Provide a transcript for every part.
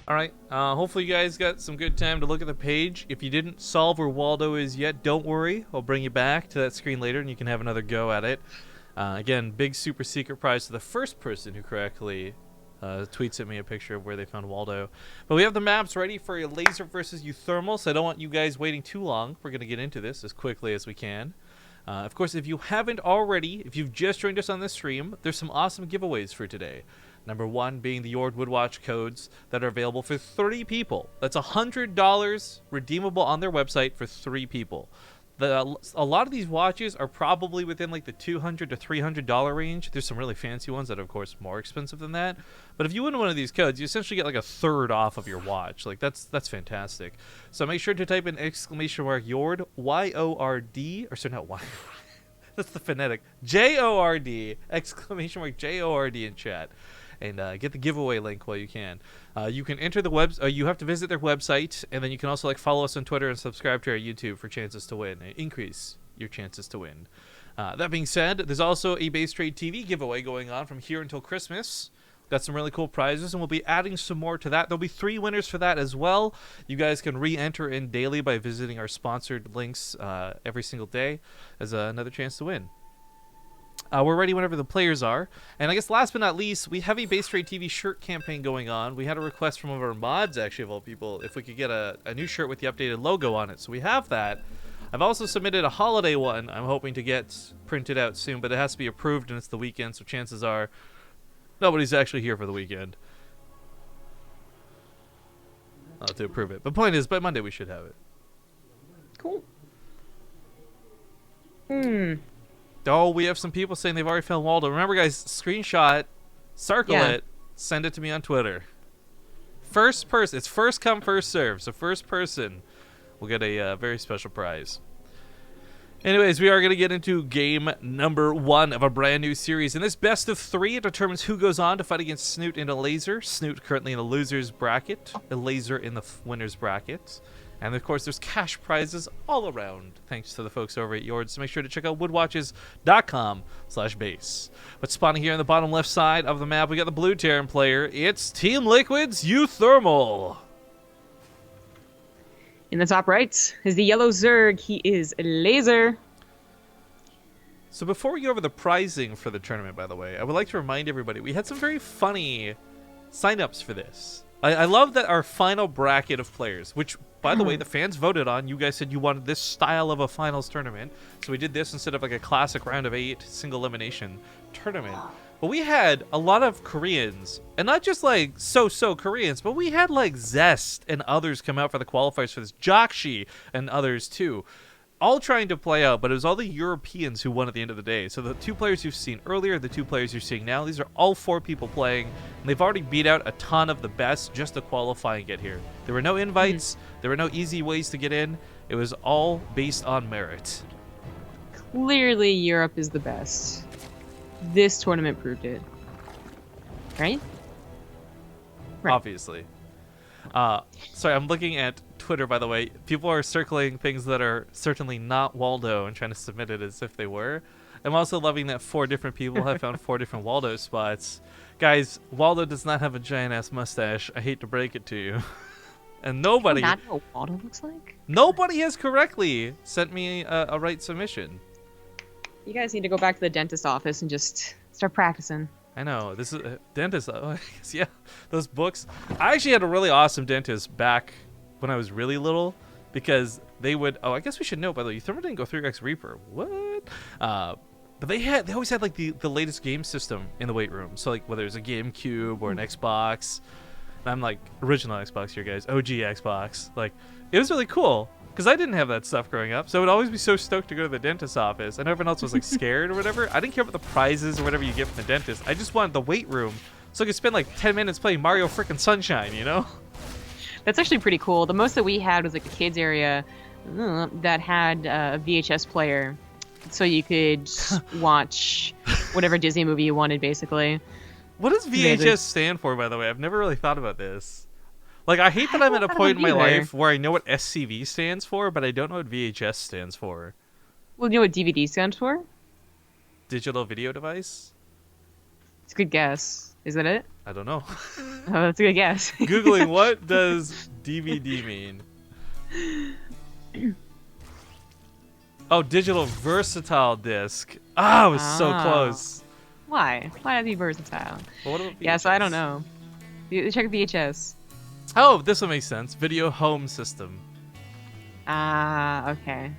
All right. Hopefully you guys got some good time to look at the page. If you didn't solve where Waldo is yet, don't worry. I'll bring you back to that screen later, and you can have another go at it. Again, big super secret prize to the first person who correctly tweets at me a picture of where they found Waldo. But we have the maps ready for Elazer versus uThermal, so I don't want you guys waiting too long. We're going to get into this as quickly as we can. Of course, if you haven't already, if you've just joined us on this stream, there's some awesome giveaways for today. Number one being the Yord Woodwatch codes that are available for 3 people. That's $100 redeemable on their website for 3 people. A lot of these watches are probably within like the $200 to $300 range. There's some really fancy ones that are, of course, more expensive than that. But if you win one of these codes, you essentially get like a third off of your watch. Like that's fantastic. So make sure to type in !Yord, Y-O-R-D, or sorry, not Y. That's the phonetic. J-O-R-D, !Jord in chat. And get the giveaway link while you can. You can enter the you have to visit their website, and then you can also like follow us on Twitter and subscribe to our YouTube for chances to win. Increase your chances to win. That being said, there's also a BaseTradeTV giveaway going on from here until Christmas. Got some really cool prizes, and we'll be adding some more to that. There'll be 3 winners for that as well. You guys can re-enter in daily by visiting our sponsored links every single day as another chance to win. We're ready whenever the players are. And I guess last but not least, we have a BaseTradeTV shirt campaign going on. We had a request from one of our mods, actually, of all people, if we could get a new shirt with the updated logo on it. So we have that. I've also submitted a holiday one I'm hoping to get printed out soon, but it has to be approved, and it's the weekend, so chances are nobody's actually here for the weekend to approve it. But point is, by Monday we should have it. Cool. Oh, we have some people saying they've already found Waldo. Remember, guys, screenshot, circle it, send it to me on Twitter. First person. It's first come, first serve. So first person will get a very special prize. Anyways, we are going to get into game number 1 of a brand new series. In this best of 3, it determines who goes on to fight against Snoot and Elazer. Snoot currently in the loser's bracket, Elazer in the winner's bracket. And of course, there's cash prizes all around, thanks to the folks over at Yord. So make sure to check out woodwatches.com/base. But spawning here on the bottom left side of the map, we got the blue Terran player. It's Team Liquid's uThermal. In the top right is the yellow Zerg. He is Elazer. So before we go over the prizing for the tournament, by the way, I would like to remind everybody, we had some very funny signups for this. I love that our final bracket of players, which, by the way, the fans voted on. You guys said you wanted this style of a finals tournament. So we did this instead of like a classic round of 8 single elimination tournament. But we had a lot of Koreans, and not just like so Koreans, but we had like Zest and others come out for the qualifiers for this. Jakshi and others too. All trying to play out, but it was all the Europeans who won at the end of the day. So the 2 players you've seen earlier, the 2 players you're seeing now, these are all 4 people playing, and they've already beat out a ton of the best just to qualify and get here. There were no invites, there were no easy ways to get in. It was all based on merit. Clearly, Europe is the best. This tournament proved it. Right? Obviously. Sorry, I'm looking at Twitter, by the way. People are circling things that are certainly not Waldo and trying to submit it as if they were. I'm also loving that 4 different people have found 4 different Waldo spots. Guys, Waldo does not have a giant-ass mustache. I hate to break it to you. And nobody... Do you not know what Waldo looks like? Nobody has correctly sent me a right submission. You guys need to go back to the dentist office and just start practicing. I know. This is dentist. Yeah, those books. I actually had a really awesome dentist back when I was really little, because they would. Oh, I guess we should know, by the way, uThermal didn't go through X Reaper. What? But they always had like the latest game system in the weight room. So like whether it's a GameCube or an Xbox. And I'm like original Xbox here, guys. OG Xbox. Like it was really cool. Because I didn't have that stuff growing up, so I would always be so stoked to go to the dentist's office. And everyone else was like scared or whatever. I didn't care about the prizes or whatever you get from the dentist. I just wanted the weight room so I could spend like 10 minutes playing Mario frickin' Sunshine, you know? That's actually pretty cool. The most that we had was like the kids area that had a VHS player, so you could watch whatever Disney movie you wanted, basically. What does VHS stand for, by the way? I've never really thought about this. Like, I hate that I'm at a point in my life where I know what SCV stands for, but I don't know what VHS stands for. Well, you know what DVD stands for? Digital video device? It's a good guess. Is that it? I don't know. Oh, that's a good guess. Googling what does DVD mean? Oh, digital versatile disc. Ah, I was so close. Why? Why not be versatile? Well, what about Yeah, so I don't VHS? know. Check VHS. Oh, this will make sense. Video home system. Ah, okay.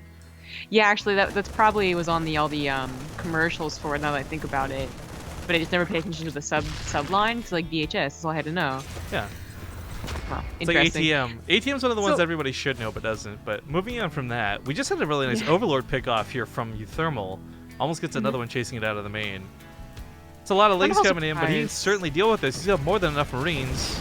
Yeah, actually, that's probably was on all the commercials for it. Now that I think about it, but I just never paid attention to the sub line. So like VHS, that's all I had to know. Yeah. Well, It's like interesting. ATM. ATM's one of the ones So- everybody should know but doesn't. But moving on from that, we just had a really nice Overlord pick off here from uThermal. Almost gets another one chasing it out of the main. It's a lot of legs Wonderful coming in, but he can surprise. certainly deal with this. He's got more than enough Marines.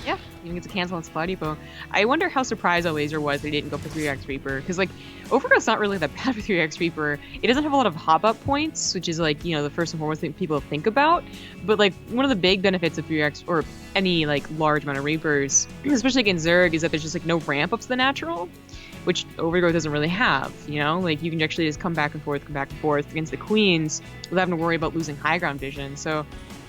Yeah, even gets a cancel on Supply Depot. I wonder how surprised Elazer was they didn't go for 3x Reaper, because like Overgrowth's not really that bad for 3x Reaper. It doesn't have a lot of hop-up points, which is like, the first and foremost thing people think about. But like one of the big benefits of 3x or any like large amount of Reapers, especially against Zerg, is that there's just like no ramp up to the natural, which Overgrowth doesn't really have. Like you can actually just come back and forth against the Queens without having to worry about losing high ground vision. So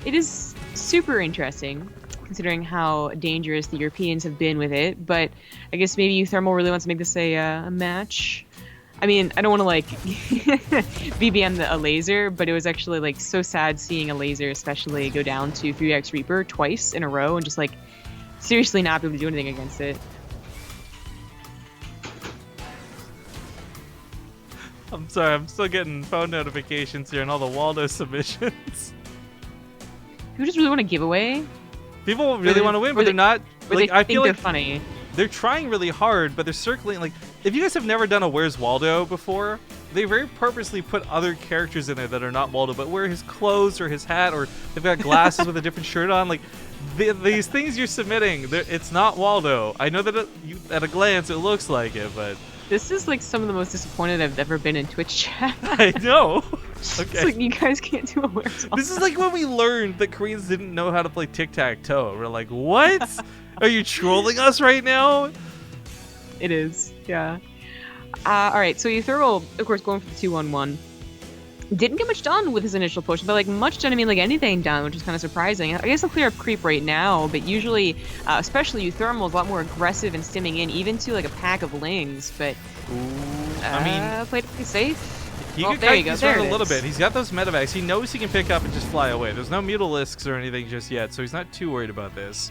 it is super interesting, considering how dangerous the Europeans have been with it. But I guess maybe uThermal really wants to make this a match. I mean, I don't want to like BBM the Elazer, but it was actually like so sad seeing Elazer especially go down to 3x Reaper twice in a row and just like seriously not be able to do anything against it. I'm sorry, I'm still getting phone notifications here and all the Waldo submissions. Who just really want to give away? People really want to win, but they're not. Or Like, they I think feel they're like funny. they're trying really hard, but they're circling. Like, if you guys have never done a Where's Waldo before, they very purposely put other characters in there that are not Waldo, but wear his clothes or his hat, or they've got glasses with a different shirt on. Like, these things you're submitting, it's not Waldo. I know that at a glance it looks like it, but This is like some of the most disappointed I've ever been in Twitch chat. I know. It's Okay. like you guys can't do a Where's This is like when we learned that Koreans didn't know how to play tic-tac-toe. We're like, what? Are you trolling us right now? It is, yeah. Alright, so uThermal, of course, going for the 2-1-1. Didn't get much done with his initial push, but like much done, I mean like anything done, which is kind of surprising. I guess I'll clear up creep right now, but usually, especially uThermal is a lot more aggressive and stimming in, even to like a pack of lings, but I mean, played it pretty safe. he Well, could there you kite go, this there around it a little is. bit. He's got those medevacs. He knows he can pick up and just fly away. There's no mutalisks or anything just yet, so he's not too worried about this.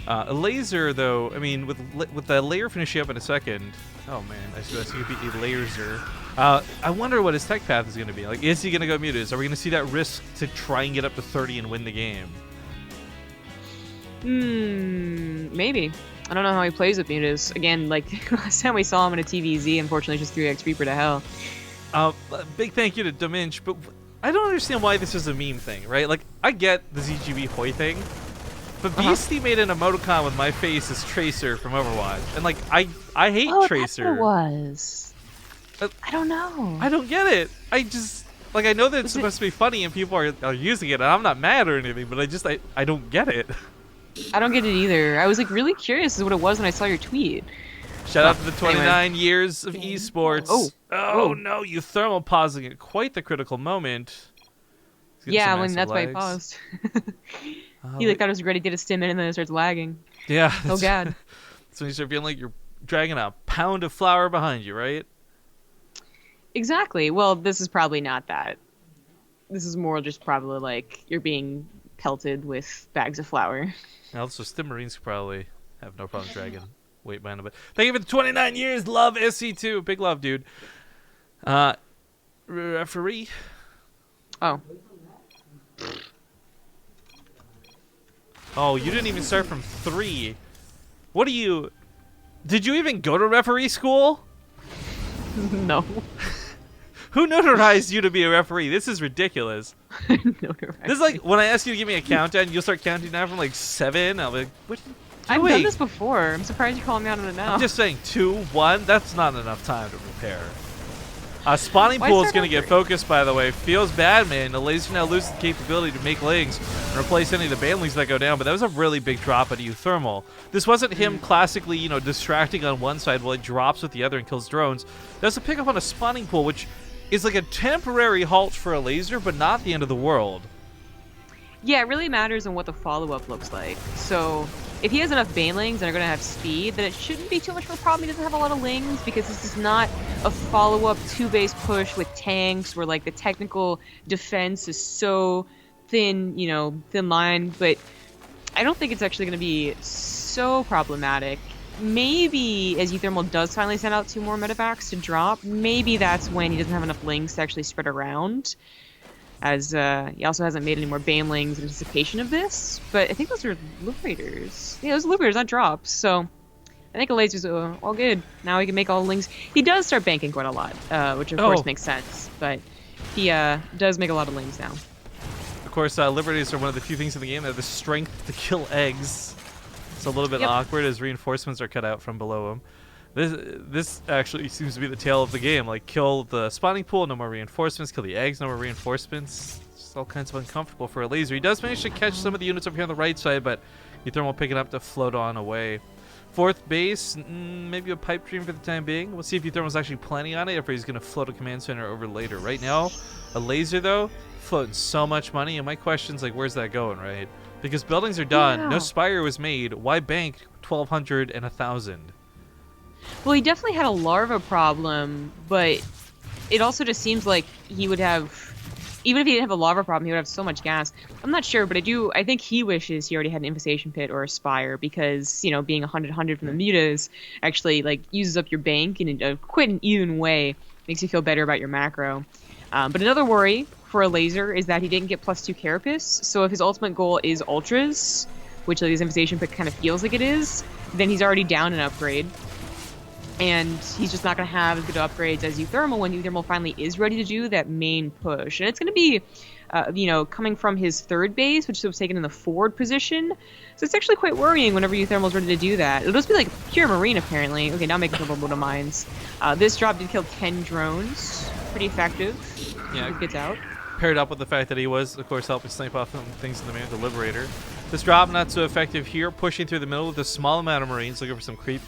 Elazer, though, I mean, with the layer finishing up in a second. Oh man, I suppose he could be Elazer. I wonder what his tech path is going to be. Like, is he going to go mutas? Are we going to see that risk to try and get up to 30 and win the game? Maybe. I don't know how he plays with mutas. Again, like last time we saw him in a TVZ, unfortunately, just 3x Reaper to hell. Big thank you to Diminch, but I don't understand why this is a meme thing, right? Like, I get the ZGB Hoi thing, but Beastie made an emoticon with my face as Tracer from Overwatch, and like, I hate Tracer. That's what it was. Uh, I don't know. I don't get it. I just like I know that it's supposed to be funny and people are using it, and I'm not mad or anything, but I don't get it. I don't get it either. I was like really curious as to what it was when I saw your tweet. Shout out to the Anyway. 29 years of esports. Oh. No, uThermal pausing at quite the critical moment. He's getting Yeah, some when massive that's why he lags. paused. He like thought it was great. He did a stim in and then it starts lagging. Yeah. Oh god. So you start feeling like you're dragging a pound of flour behind you, right? Exactly. Well, this is probably not that. This is more just probably like you're being pelted with bags of flour. Also, Stim Marines could probably have no problem dragging weight behind them. But thank you for the 29 years. Love SC2. Big love, dude. Referee. Oh. Oh, you didn't even start from 3. What are you... Did you even go to referee school? No. Who notarized you to be a referee? This is ridiculous. No, This is like when I ask you to give me a countdown, you'll start counting down from like 7. I'll be like, what are you I've doing? done this before. I'm surprised you're calling me out on it now. I'm just saying 2, 1. That's not enough time to prepare. Spawning Why pool is start going to get over? focused, by the way. Feels bad, man. Elazer now loses the capability to make lings and replace any of the banelings that go down, but that was a really big drop at uThermal. This wasn't him classically, distracting on one side while it drops with the other and kills drones. That was a pickup on a spawning pool, which is like a temporary halt for Elazer, but not the end of the world. Yeah, it really matters on what the follow-up looks like. So if he has enough banelings and are going to have speed, then it shouldn't be too much of a problem. He doesn't have a lot of lings because this is not a follow-up 2-base push with tanks where like the technical defense is so thin, you know, thin line. But I don't think it's actually going to be so problematic. Maybe as uThermal does finally send out 2 more medevacs to drop, maybe that's when he doesn't have enough lings to actually spread around. As he also hasn't made any more banelings in anticipation of this. But I think those are liberators. Yeah, those are liberators, not drops. So I think Elazer's all good. Now he can make all the lings. He does start banking quite a lot, which of course makes sense. But he does make a lot of lings now. Of course, liberators are one of the few things in the game that have the strength to kill eggs. It's a little bit awkward as reinforcements are cut out from below him. This actually seems to be the tale of the game. Like, kill the spawning pool, no more reinforcements. Kill the eggs, no more reinforcements. It's all kinds of uncomfortable for Elazer. He does manage to catch some of the units over here on the right side, but uThermal picking up to float on away. 4th base, maybe a pipe dream for the time being. We'll see if uThermal's actually planning on it, or if he's going to float a command center over later. Right now, Elazer, though, floating so much money, and my question's like, where's that going, right? Because buildings are done, no spire was made. Why bank 1,200 and 1,000? Well, he definitely had a larva problem, but it also just seems like he would have, even if he didn't have a larva problem, he would have so much gas. I'm not sure, but I think he wishes he already had an infestation pit or a spire because, you know, being 100 from the mutas actually, like, uses up your bank in a quite an even way, makes you feel better about your macro. But another worry for Elazer is that he didn't get +2 carapace, so if his ultimate goal is ultras, which like his infestation pit kind of feels like it is, then he's already down an upgrade. And he's just not going to have as good upgrades as uThermal when uThermal finally is ready to do that main push. And it's going to be, you know, coming from his 3rd base, which was taken in the forward position. So it's actually quite worrying whenever uThermal is ready to do that. It'll just be like pure marine, apparently. Okay, now making a couple of mines. This drop did kill 10 drones. Pretty effective. Yeah, it gets out. Paired up with the fact that he was, of course, helping snipe off some things in the man, the Liberator. This drop not so effective here, pushing through the middle with a small amount of marines, looking for some creep.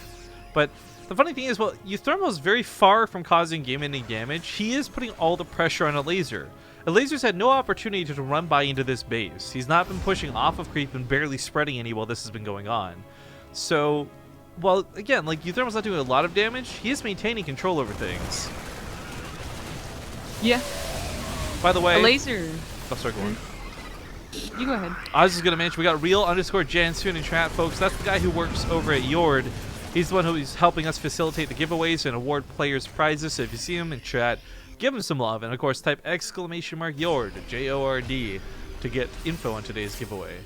But the funny thing is, well, uThermal is very far from causing game-ending damage. He is putting all the pressure on Elazer. Elazer's had no opportunity to run by into this base. He's not been pushing off of creep and barely spreading any while this has been going on. So, well, again, like, uThermal's not doing a lot of damage. He is maintaining control over things. Yeah. By the way... Elazer. Oh, sorry, go on. You go ahead. I was just going to mention, we got real_Jansoon in chat, folks. That's the guy who works over at Yord. He's the one who's helping us facilitate the giveaways and award players prizes. So if you see him in chat, give him some love. And of course, type !Yord, J-O-R-D, to get info on today's giveaway.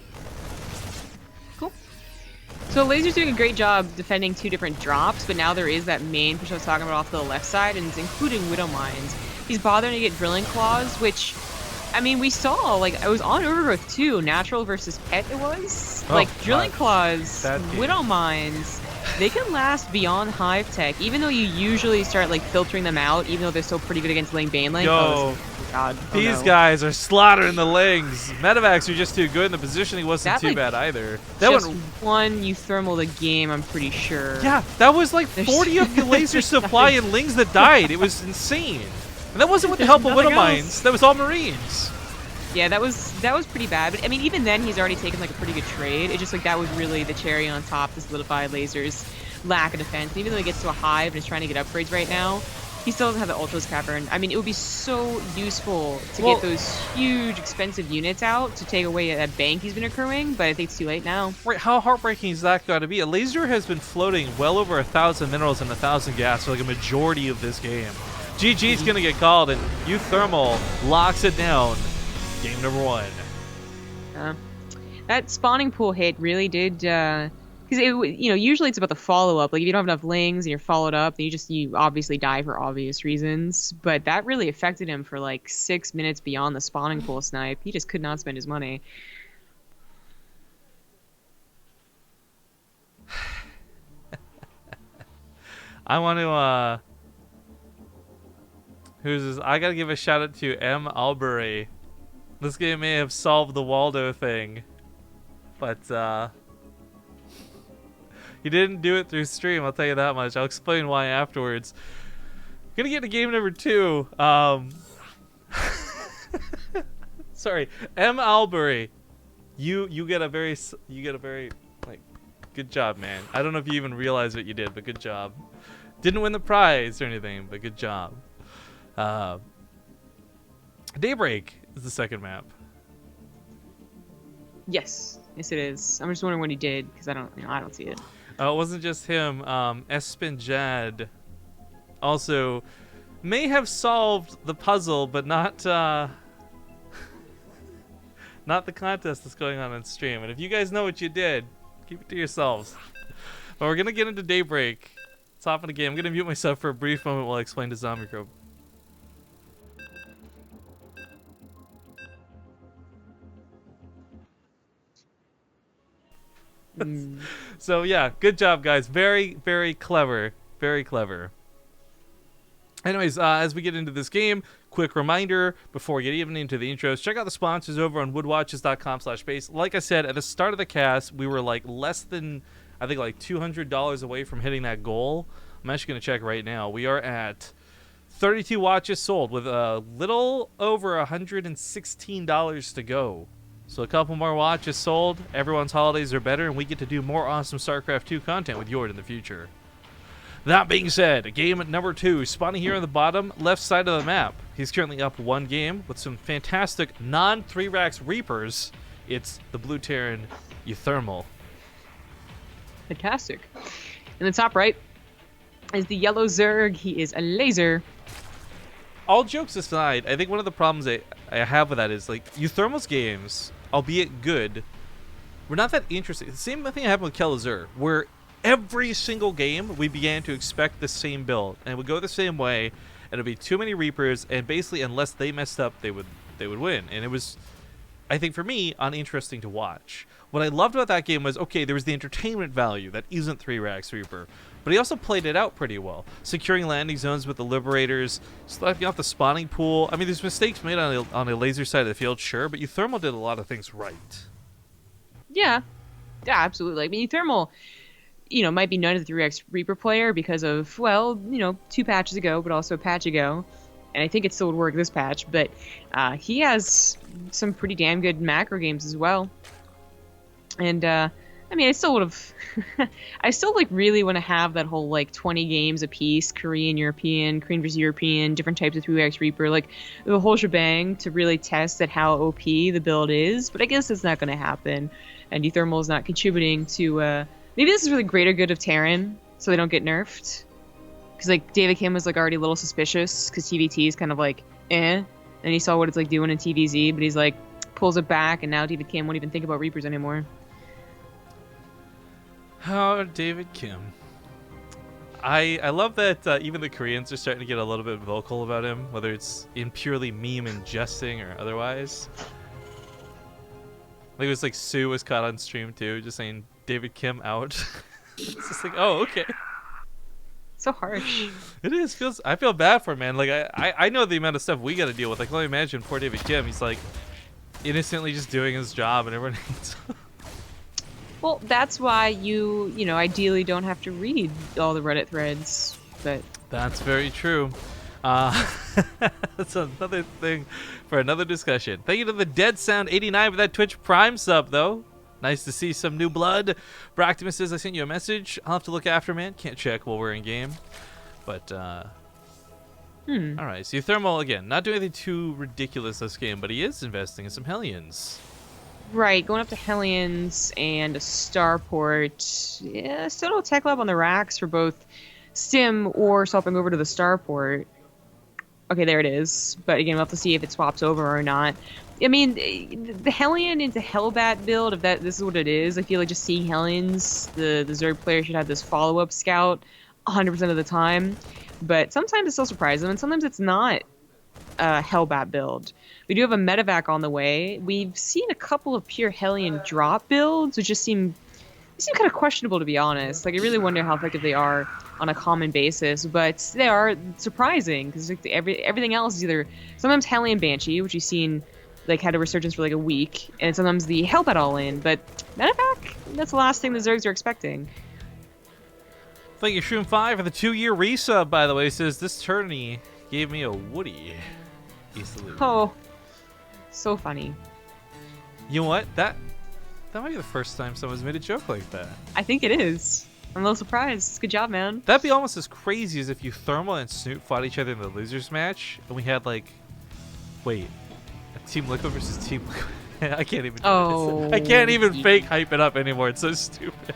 Cool. So Elazer's doing a great job defending 2 different drops, but now there is that main push I was talking about off to the left side, and it's including Widow Mines. He's bothering to get Drilling Claws, which, I mean, we saw, like, it was on Overgrowth too, natural versus pet it was. Oh, like, Drilling Claws, game. Widow Mines, they can last beyond Hive Tech, even though you usually start, like, filtering them out, even though they're still pretty good against laying Bane Link. Yo, God. these guys are slaughtering the lings. Medevacs are just too good, and the positioning wasn't too bad either. That just one uThermal the game, I'm pretty sure. Yeah, that was like 40 of the laser supply and lings that died. It was insane. And that wasn't with the help of Widow Mines. That was all Marines. Yeah, that was pretty bad. But I mean, even then, he's already taken like a pretty good trade. It's just like that was really the cherry on top to solidify Elazer's lack of defense. And even though he gets to a hive and is trying to get upgrades right now, he still doesn't have the ultras cavern. I mean, it would be so useful to get those huge, expensive units out to take away that bank he's been accruing. But I think it's too late now. Right? How heartbreaking is that got to be? Elazer has been floating well over 1,000 minerals and 1,000 gas for like a majority of this game. GG's gonna get called, and uThermal locks it down. Game number 1. That spawning pool hit really did, because usually it's about the follow up. Like if you don't have enough lings and you're followed up, then you obviously die for obvious reasons. But that really affected him for like 6 minutes beyond the spawning pool snipe. He just could not spend his money. I want to who's this? I gotta give a shout out to M. Albury. This game may have solved the Waldo thing, but he didn't do it through stream, I'll tell you that much. I'll explain why afterwards. Gonna get to game number 2. Sorry, M. Albury. You get a very like good job, man. I don't know if you even realize what you did, but good job. Didn't win the prize or anything, but good job. Daybreak is the second map. Yes, yes it is. I'm just wondering what he did because I don't see it. It wasn't just him. Espenjad also may have solved the puzzle, but not not the contest that's going on stream. And if you guys know what you did, keep it to yourselves. But we're gonna get into Daybreak. Let's hop in the game. I'm gonna mute myself for a brief moment while I explain to Zombie Group. So yeah, good job, guys. Very, very clever. Very clever. Anyways, as we get into this game, quick reminder before we get even into the intros, check out the sponsors over on woodwatches.com/base. Like I said, at the start of the cast, we were like less than, I think like $200 away from hitting that goal. I'm actually going to check right now. We are at 32 watches sold with a little over $116 to go. So a couple more watches sold. Everyone's holidays are better, and we get to do more awesome StarCraft 2 content with Yord in the future. That being said, game at number 2, spawning here on the bottom left side of the map. He's currently up 1 game with some fantastic non-3-racks Reapers. It's the Blue Terran uThermal. Fantastic. In the top right is the yellow Zerg. He is a laser. All jokes aside, I think one of the problems I have with that is like uThermal's games, albeit good, were not that interesting. The same thing happened with Elazer, where every single game we began to expect the same build, and it would go the same way, and it'd be too many Reapers, and basically unless they messed up, they would win. And it was, I think for me, uninteresting to watch. What I loved about that game was, okay, there was the entertainment value that isn't 3-racks Reaper, but he also played it out pretty well, securing landing zones with the Liberators, slacking off the spawning pool. I mean, there's mistakes made on a laser side of the field, sure, but uThermal did a lot of things right. Yeah, absolutely. I mean, uThermal, might be known as a 3X Reaper player because of, well, 2 patches ago, but also a patch ago. And I think it still would work this patch, but he has some pretty damn good macro games as well. And, I mean, I still would have... I still, really want to have that whole, 20 games a piece, Korean, European, Korean versus European, different types of 3X Reaper, the whole shebang to really test at how OP the build is. But I guess it's not going to happen. And uThermal is not contributing to... maybe this is really greater good of Terran, so they don't get nerfed. Because, David Kim was, already a little suspicious, because TVT is kind of and he saw what it's, doing in TVZ, but he's, pulls it back, and now David Kim won't even think about Reapers anymore. Oh, David Kim. I love that even the Koreans are starting to get a little bit vocal about him, whether it's in purely meme and jesting or otherwise. It was Sue was caught on stream, too, just saying, David Kim out. It's just oh, okay. So harsh. It is. I feel bad for him, man. I know the amount of stuff we got to deal with. I can only imagine poor David Kim. He's innocently just doing his job, and everyone hates him. Well, that's why you ideally don't have to read all the Reddit threads. But that's very true. That's another thing for another discussion. Thank you to the Dead Sound 89 for that Twitch Prime sub, though. Nice to see some new blood. Bractimus says, I sent you a message. I'll have to look after, man. Can't check while we're in game. But, alright, so uThermal, again, not doing anything too ridiculous this game, but he is investing in some Hellions. Right, going up to Hellions and a Starport. Yeah, still no tech lab on the racks for both Stim or swapping over to the Starport. Okay, there it is. But again, we'll have to see if it swaps over or not. I mean, the Hellion into Hellbat build, if this is what it is, I feel like just seeing Hellions, the Zerg player should have this follow-up scout 100% of the time. But sometimes it still surprises them, and sometimes it's not a Hellbat build. We do have a medevac on the way. We've seen a couple of pure Hellion drop builds, which just seem kind of questionable, to be honest. I really wonder how effective they are on a common basis, but they are surprising, because everything else is either sometimes Hellion Banshee, which you've seen had a resurgence for a week, and sometimes the Hellbat all-in, but medevac, that's the last thing the Zergs are expecting. Thank you, Shroom5, for the 2-year resub, by the way. Says, this tourney gave me a Woody. Oh, so funny. You know what? That might be the first time someone's made a joke like that. I think it is. I'm a little surprised. Good job, man. That'd be almost as crazy as if uThermal and Snoot fought each other in the losers match, and we had like, wait, a Team Liquid versus Team Liquid. I can't even. Oh. I can't even fake hype it up anymore. It's so stupid.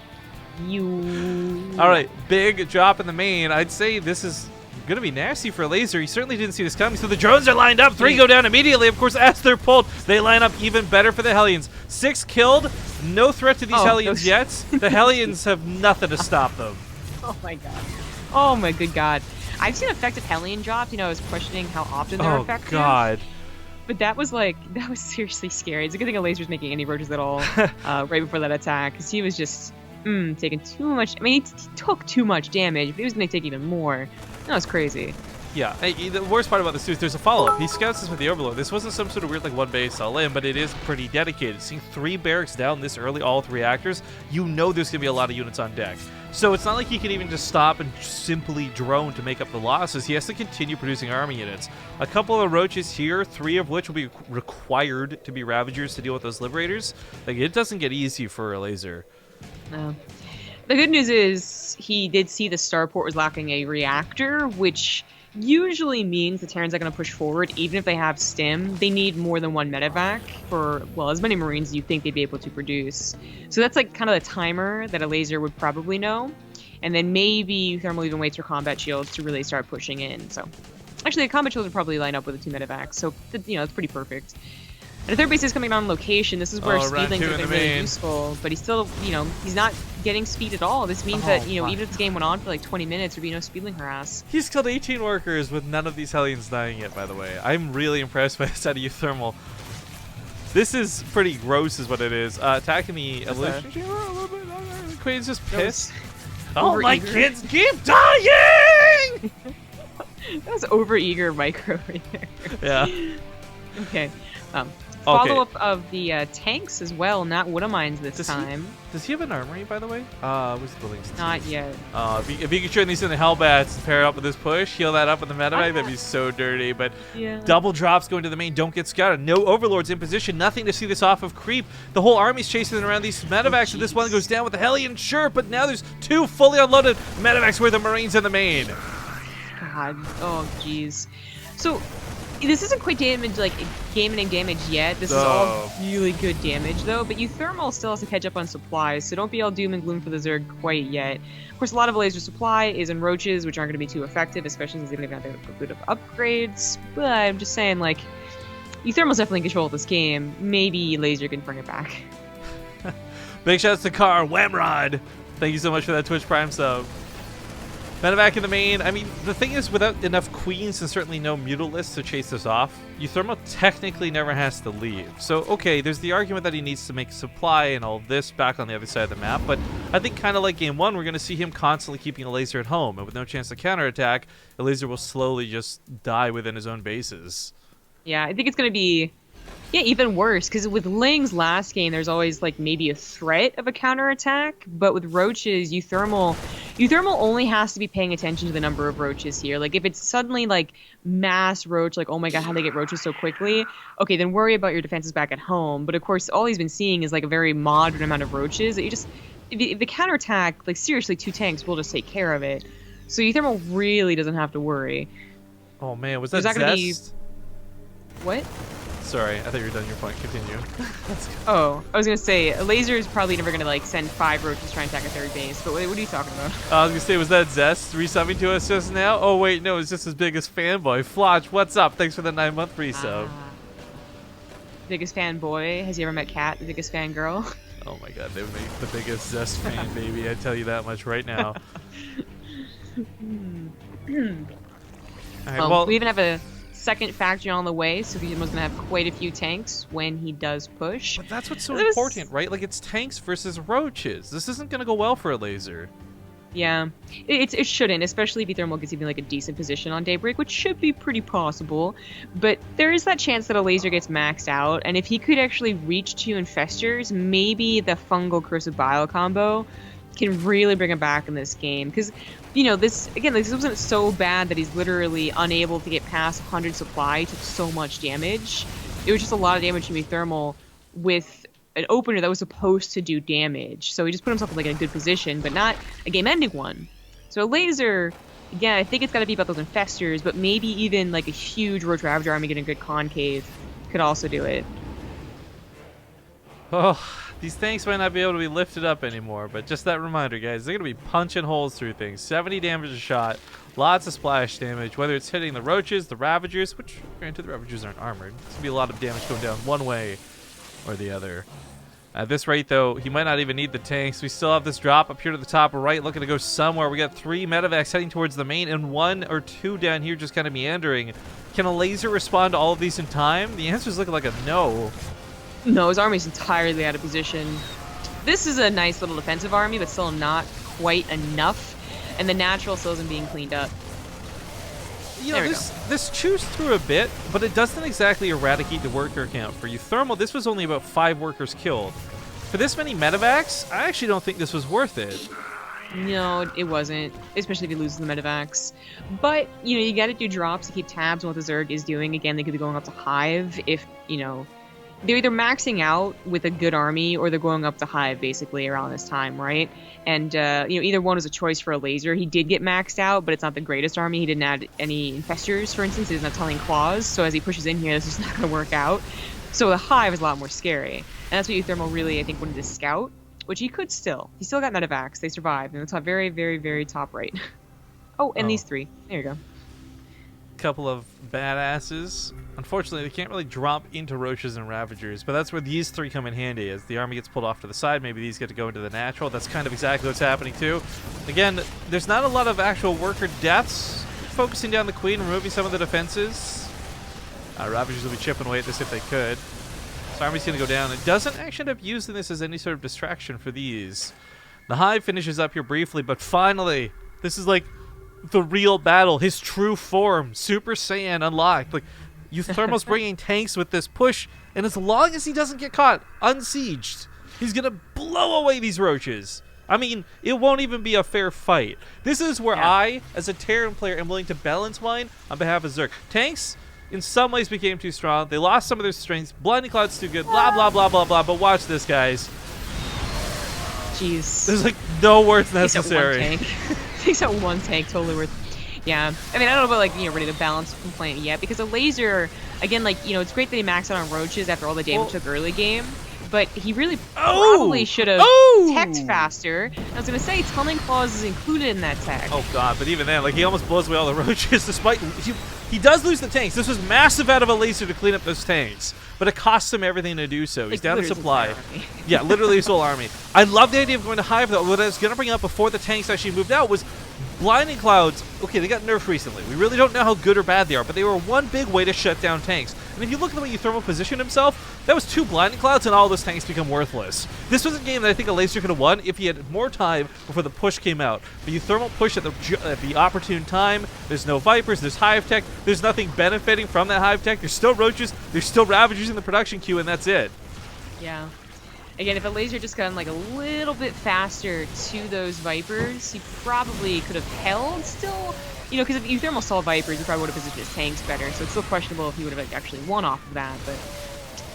You. All right, big drop in the main. I'd say this is gonna be nasty for Elazer. He certainly didn't see this coming. So the drones are lined up. 3 go down immediately. Of course, as they're pulled, they line up even better for the Hellions. 6 killed. No threat to these Hellions yet. The Hellions have nothing to stop them. Oh my god. Oh my good god. I've seen effective Hellion drops. You know, I was questioning how often they're effective. Oh god. But that was seriously scary. It's a good thing Elazer's making any roaches at all right before that attack, because he was just taking too much. I mean, he took too much damage, but he was going to take even more. That was crazy. Yeah, the worst part about this too is there's a follow-up. He scouts this with the Overlord. This wasn't some sort of weird like one base all in, but it is pretty dedicated. Seeing 3 barracks down this early, all 3 reactors, you know there's going to be a lot of units on deck. So it's not like he can even just stop and simply drone to make up the losses. He has to continue producing army units. A couple of roaches here, 3 of which will be required to be Ravagers to deal with those Liberators. Like, it doesn't get easy for Elazer. No. The good news is he did see the starport was lacking a reactor, which usually means the Terrans are going to push forward. Even if they have stim, they need more than 1 medevac for, well, as many Marines as you think they'd be able to produce. So that's like kind of the timer that Elazer would probably know. And then maybe uThermal even waits for combat shields to really start pushing in. So actually, the combat shields would probably line up with the 2 medevacs. So, you know, it's pretty perfect. And the 3rd base is coming on location. This is where speedlings have been really useful, but he's still, you know, he's not getting speed at all. This means that, you know, even if this game went on for like 20 minutes, there'd be no speedling harass. He's killed 18 workers with none of these Hellions dying yet, by the way. I'm really impressed by this out of uThermal. This is pretty gross is what it is. Attacking the evolution. Queen's just pissed. Oh, my kids keep dying! That was overeager micro right there. Yeah. Okay. Follow-up of the tanks as well, not Woodamines this time. Does he have an armory, by the way? Where's the buildings? Not yet. If you could turn these into Hellbats and pair it up with this push, heal that up with the medevac, that'd be so dirty. But double drops going to the main, don't get scouted. No Overlords in position, nothing to see this off of creep. The whole army's chasing around these medevacs, and this one goes down with the Hellion, sure, but now there's 2 fully unloaded medevacs where the Marines in the main. God, oh jeez. So, this isn't quite damage, like game-ending damage yet. This is all really good damage, though. But uThermal still has to catch up on supplies, so don't be all doom and gloom for the Zerg quite yet. Of course, a lot of Elazer supply is in roaches, which aren't going to be too effective, especially since they don't have a bit of upgrades. But I'm just saying, like, uThermal's definitely in control of this game. Maybe Elazer can bring it back. Big shouts to Car Whamrod. Thank you so much for that Twitch Prime sub. Medevac in the main. I mean, the thing is, without enough queens and certainly no Mutalisks to chase this off, uThermal technically never has to leave. So, okay, there's the argument that he needs to make supply and all this back on the other side of the map, but I think kind of like Game 1, we're going to see him constantly keeping Elazer at home, and with no chance to counterattack, Elazer will slowly just die within his own bases. Yeah, I think it's going to be... Yeah, even worse, because with Ling's last game, there's always, like, maybe a threat of a counterattack, but with roaches, uThermal only has to be paying attention to the number of roaches here. Like, if it's suddenly, like, mass roach, like, oh my god, how they get roaches so quickly, okay, then worry about your defenses back at home. But, of course, all he's been seeing is, like, a very moderate amount of roaches that you just... If the counterattack, like, seriously, 2 tanks will just take care of it. So uThermal really doesn't have to worry. Oh, man, was that Zest? What? Sorry, I thought you were done your point. Continue. Oh, I was going to say, Elazer is probably never going to, like, send 5 roaches to try and attack a 3rd base, but what are you talking about? I was going to say, was that Zest resubbing to us just now? Oh, wait, no, it's just his biggest fanboy. Flotch, what's up? Thanks for the 9-month resub. Biggest fanboy? Has he ever met Kat, the biggest fan girl? Oh my god, they would make the biggest Zest fan, baby. I tell you that much right now. Alright, well, we even have a second factory on the way, so he's going to have quite a few tanks when he does push. But that's what's so important, right? Like, it's tanks versus roaches. This isn't going to go well for Elazer. Yeah, it shouldn't, especially if uThermal gets even like a decent position on Daybreak, which should be pretty possible. But there is that chance that Elazer gets maxed out, and if he could actually reach 2 Infestors, maybe the Fungal Curse of Bile combo can really bring him back in this game. Because, you know, this wasn't so bad that he's literally unable to get past 100 supply. He took so much damage. It was just a lot of damage from uThermal with an opener that was supposed to do damage. So he just put himself in like a good position, but not a game-ending one. So Elazer, again, I think it's got to be about those infestors, but maybe even like a huge Roach Ravager army getting a good concave could also do it. Oh, these tanks might not be able to be lifted up anymore, but just that reminder, guys, they're going to be punching holes through things. 70 damage a shot, lots of splash damage, whether it's hitting the Roaches, the Ravagers, which, granted, the Ravagers aren't armored. It's going to be a lot of damage going down one way or the other. At this rate, though, he might not even need the tanks. We still have this drop up here to the top right, looking to go somewhere. We got 3 medevacs heading towards the main, and 1 or 2 down here just kind of meandering. Can Elazer respond to all of these in time? The answer is looking like a no. No, his army's entirely out of position. This is a nice little defensive army, but still not quite enough. And the natural still isn't being cleaned up. You know, this chews through a bit, but it doesn't exactly eradicate the worker count. For uThermal, this was only about 5 workers killed. For this many medevacs, I actually don't think this was worth it. No, it wasn't, especially if he loses the medevacs. But, you know, you gotta do drops to keep tabs on what the Zerg is doing. Again, they could be going up to Hive if, you know, they're either maxing out with a good army or they're going up to Hive basically around this time, right? And, you know, either one was a choice for Elazer. He did get maxed out, but it's not the greatest army. He didn't add any infestors, for instance. He doesn't have Telling Claws, so as he pushes in here, this is not going to work out. So the Hive is a lot more scary. And that's what uThermal really, I think, wanted to scout, which he could still. He still got medevacs. They survived. And it's top very, very, very top right. Oh, and these 3. There you go. Couple of badasses. Unfortunately, they can't really drop into Roaches and Ravagers, but that's where these 3 come in handy. As the army gets pulled off to the side, maybe these get to go into the natural. That's kind of exactly what's happening too. Again, there's not a lot of actual worker deaths. Focusing down the Queen, removing some of the defenses. Ravagers will be chipping away at this if they could. So army's going to go down. It doesn't actually end up using this as any sort of distraction for these. The Hive finishes up here briefly, but finally, this is like the real battle, his true form, Super Saiyan unlocked. Like, uThermal's bringing tanks with this push, and as long as he doesn't get caught unsieged, he's gonna blow away these Roaches. I mean, it won't even be a fair fight. This is where I, as a Terran player, am willing to balance mine on behalf of Zerg. Tanks, in some ways, became too strong. They lost some of their strengths. Blinding Cloud's too good. Blah, blah, blah, blah, blah. But watch this, guys. Jeez. There's, like, no words necessary. Takes out 1 tank, totally worth. Yeah, I mean, I don't know about like, you know, ready to balance complaint yet, because Elazer, again, like, you know, it's great that he maxed out on Roaches after all the damage took early game, but he really probably should have teched faster. I was gonna say Telling Claws is included in that tech. Oh god, but even then, like, he almost blows away all the Roaches despite he does lose the tanks. This was massive out of Elazer to clean up those tanks, but it costs him everything to do so. He's down to supply. Yeah, literally his whole army. I love the idea of going to Hive though. What I was gonna bring up before the tanks actually moved out was Blinding Clouds. Okay, they got nerfed recently. We really don't know how good or bad they are, but they were one big way to shut down tanks. And if you look at the way uThermal positioned himself, that was 2 Blinding Clouds and all those tanks become worthless. This was a game that I think Elazer could have won if he had more time before the push came out. But uThermal pushed at the opportune time. There's no Vipers, there's Hive Tech, there's nothing benefiting from that Hive Tech. There's still Roaches, there's still Ravagers in the production queue, and that's it. Yeah. Again, if Elazer just gotten like a little bit faster to those Vipers, he probably could have held still. You know, because if uThermal saw Vipers, he probably would have positioned his tanks better. So it's still questionable if he would have like, actually won off of that. But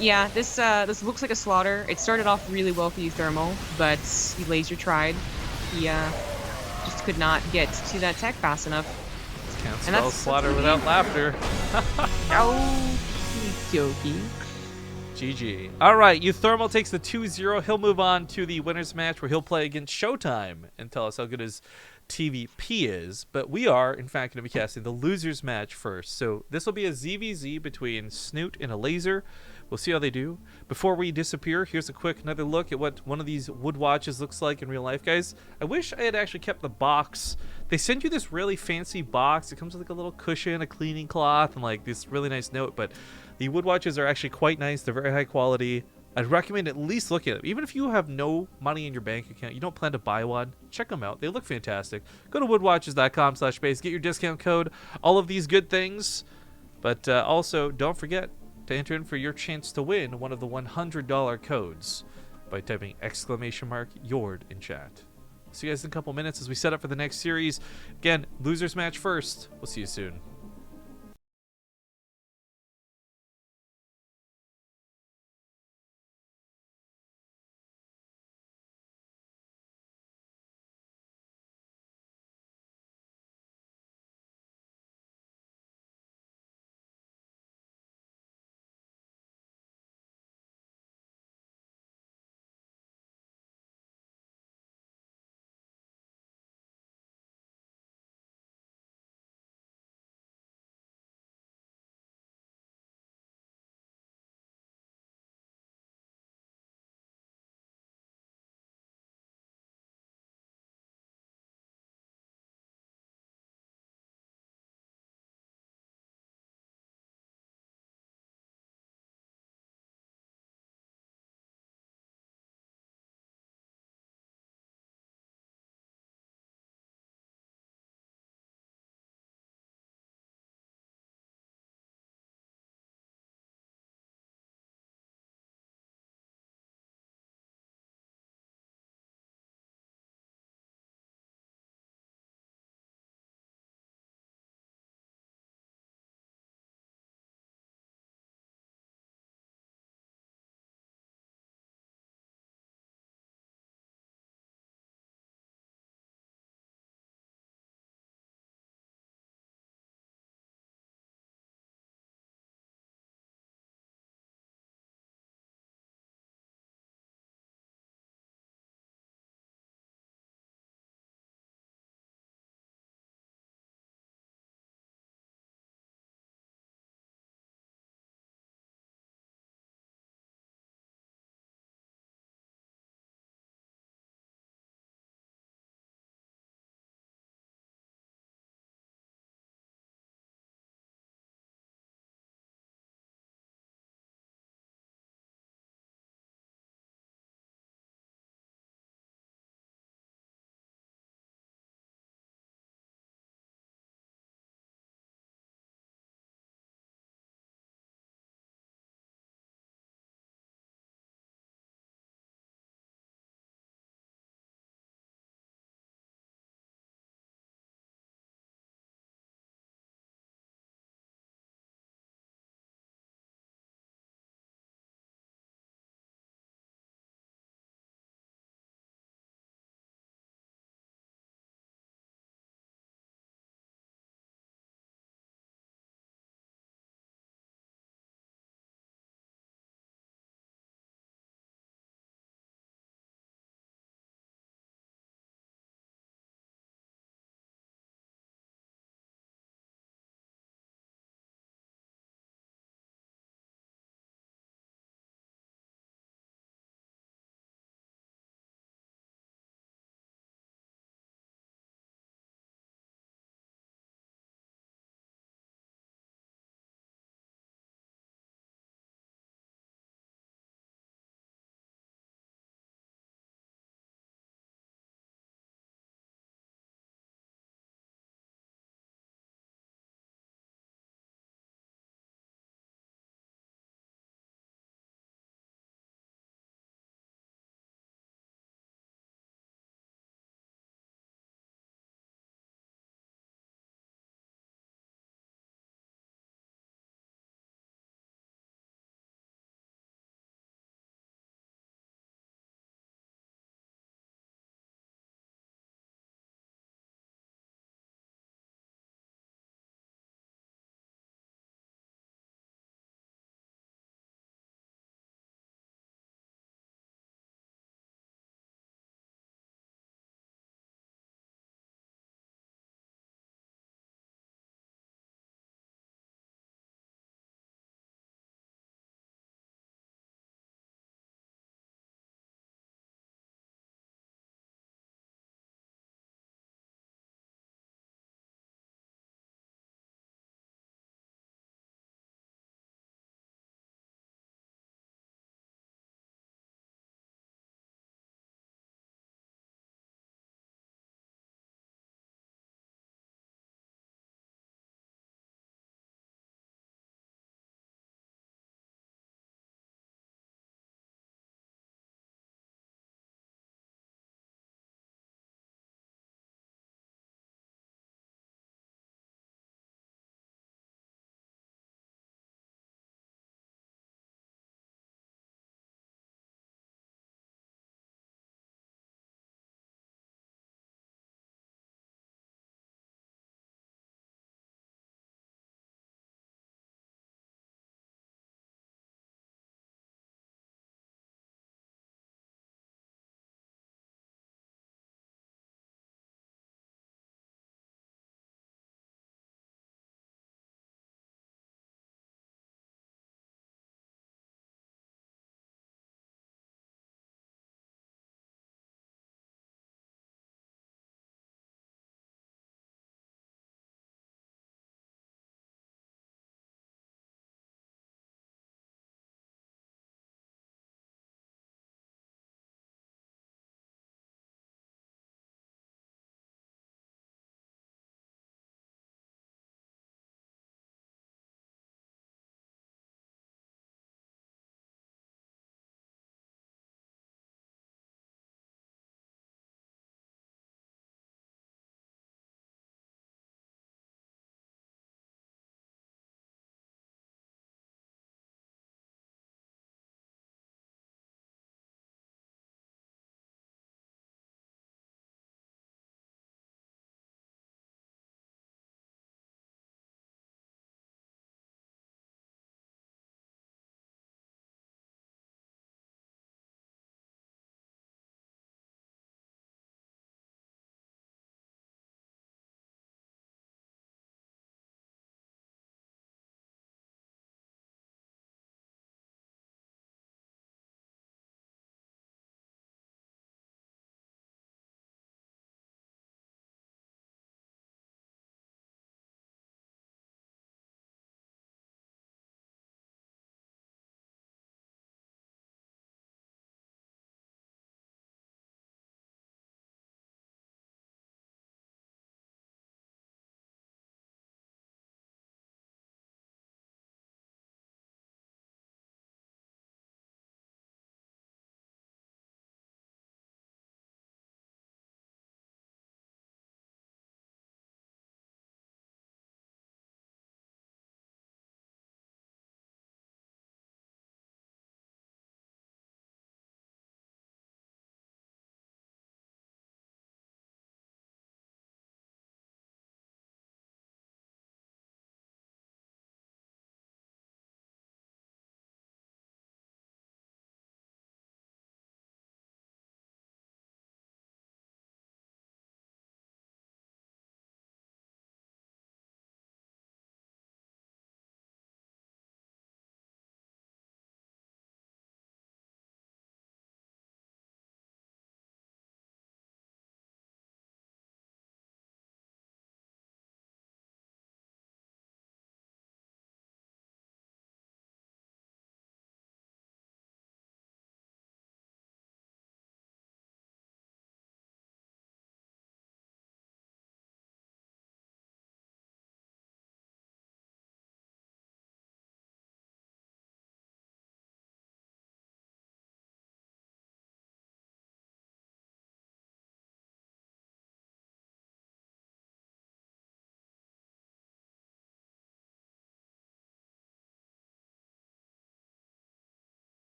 yeah, this looks like a slaughter. It started off really well for uThermal, but Elazer tried. He just could not get to that tech fast enough. Can't spell slaughter without laughter. Oh, jokey. GG. All right, uThermal takes the 2-0. He'll move on to the winner's match where he'll play against Showtime and tell us how good his TVP is. But we are, in fact, going to be casting the loser's match first. So this will be a ZvZ between Snoot and Elazer. We'll see how they do. Before we disappear, here's a quick another look at what one of these wood watches looks like in real life, guys. I wish I had actually kept the box. They send you this really fancy box. It comes with like a little cushion, a cleaning cloth, and like this really nice note. But the wood watches are actually quite nice. They're very high quality. I'd recommend at least looking at them. Even if you have no money in your bank account, you don't plan to buy one, check them out. They look fantastic. Go to woodwatches.com/base, get your discount code, all of these good things. But also, don't forget to enter in for your chance to win one of the $100 codes by typing !Yord in chat. See you guys in a couple minutes as we set up for the next series. Again, losers match first. We'll see you soon.